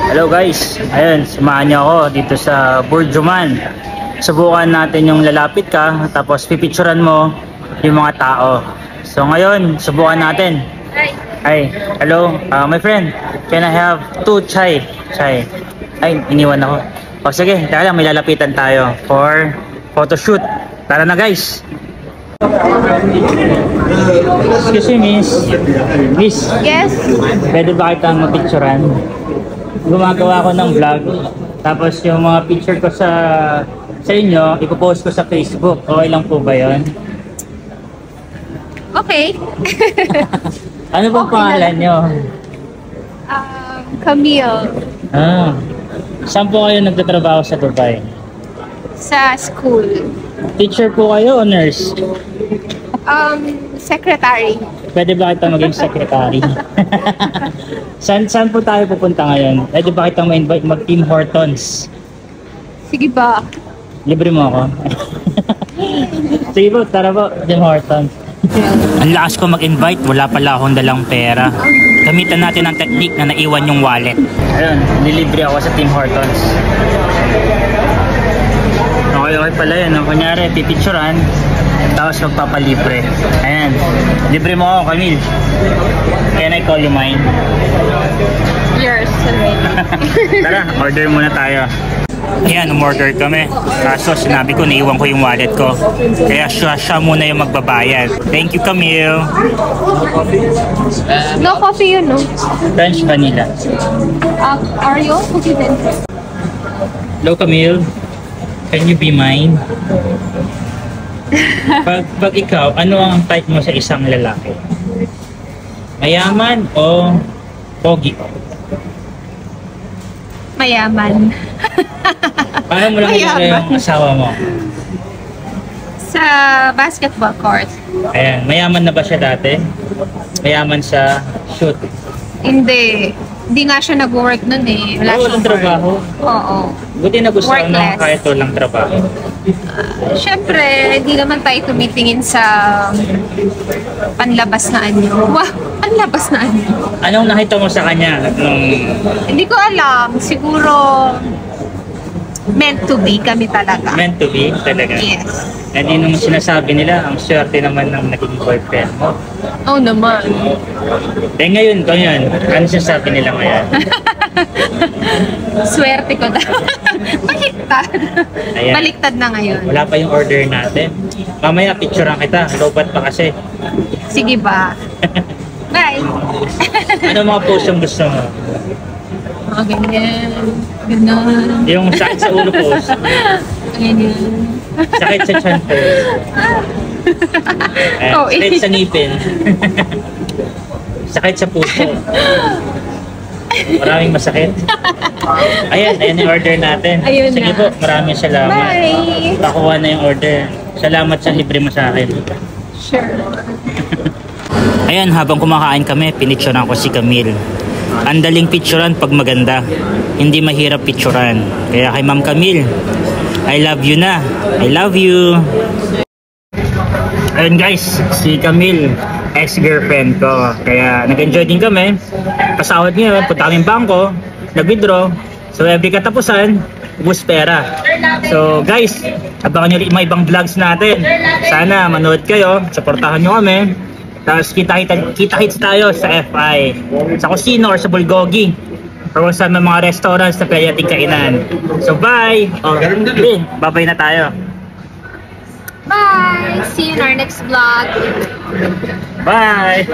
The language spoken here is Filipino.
Hello guys, ayun, samahan niyo ako dito sa Burjuman. Subukan natin yung lalapit ka, tapos pipicturan mo yung mga tao. So ngayon, subukan natin. Hi, hello, my friend. Can I have 2 chai? Chai. Ay, iniwan ako. O sige, teka lang, may lalapitan tayo for photoshoot. Tara na guys. Excuse me, miss. Miss. Yes. Pwede ba kitang mapicturan? Gumagawa ko ng vlog. Tapos yung mga picture ko sa inyo, ipopost ko sa Facebook. Okay lang po ba yun? Okay. Ano bang Okay pangalan nyo? Camille. Saan po kayo nagtatrabaho sa Dubai? Sa school. Teacher po kayo o nurse? Secretary. Pwede ba kita maging secretary? Saan po tayo pupunta ngayon? Pwede ba kita ma-invite mag-Tim Hortons? Sige ba? Libre mo ako. Sige po, tara po, Tim Hortons. Ang lakas ko mag-invite, wala pala akong dalang pera. Gamitan natin ang technique na naiwan yung wallet. Ayun, nilibre ako sa Tim Hortons. Okay pala yun. Kunyari, pipicturan, tapos magpapalibre. Ayan, libre mo ako, Camille. Can I call you mine? Yours already. Tara, order muna tayo. Ayan, umorder kami. Kaso sinabi ko, naiwan ko yung wallet ko. Kaya siya muna yung magbabayad. Thank you, Camille. No coffee yun, no? French vanilla. Oreo? Cookie din. Hello, Camille. Can you be mine? Pag ikaw, ano ang type mo sa isang lalaki? Mayaman o pogi? Mayaman. Paano mo lang ilagay yung asawa mo? Sa basketball court. Ayan, mayaman na ba siya dati? Mayaman sa shoot? Hindi. Hindi nga siya nag-work nun eh. Wala Walang siyang trabaho? Oo. Buti na gusto mo Workless. kahit walang trabaho. Siyempre, hindi naman tayo tumitingin sa panlabas na anyo. Wah, panlabas na anyo. Anong nakita mo sa kanya? Hindi ko alam. Siguro, meant to be kami talaga. Meant to be talaga? Yes. And yun yung sinasabi nila, ang swerte naman ng naging boyfriend mo. Oo naman. Eh ngayon, ano sinasabi nila ngayon? Swerte ko daw. Baliktad. Ayan. Baliktad na ngayon. Wala pa yung order natin. Mamaya picturean kita, lobat pa kasi. Sige ba? Bye. Ano mga post yung gusto mo? Mga ganyan. Ganon. Yung sakit sa ulo post, Ganyan. sakit sa tiyan post, Oh, sakit sa ngipin, sakit sa puso. Maraming masakit. Ayan yung order natin. Ayun Sige na. po, maraming salamat. Bye. Pakuha na yung order. Salamat sa libre mo sa akin. Sure. Ayan, habang kumakain kami, pinicturean ko si Camille. Ang daling picturean pag maganda. Hindi mahirap picturean. Kaya kay Ma'am Camille, I love you na. I love you. Ayun guys, si Camille, ex-girlfriend ko. Kaya nag-enjoy din kami. Pasahod ngayon, punta kaming bangko, nag-withdraw. So every katapusan, ubus pera. So guys, abangan nyo rin mga ibang vlogs natin. Sana manood kayo, supportahan nyo kami. Tapos kita-hits tayo sa FI, sa Kusino or sa Bulgogi, or sa mga restaurants na pwede natin kainan. So bye! Bye-bye na tayo. Bye. See you in our next vlog. Bye!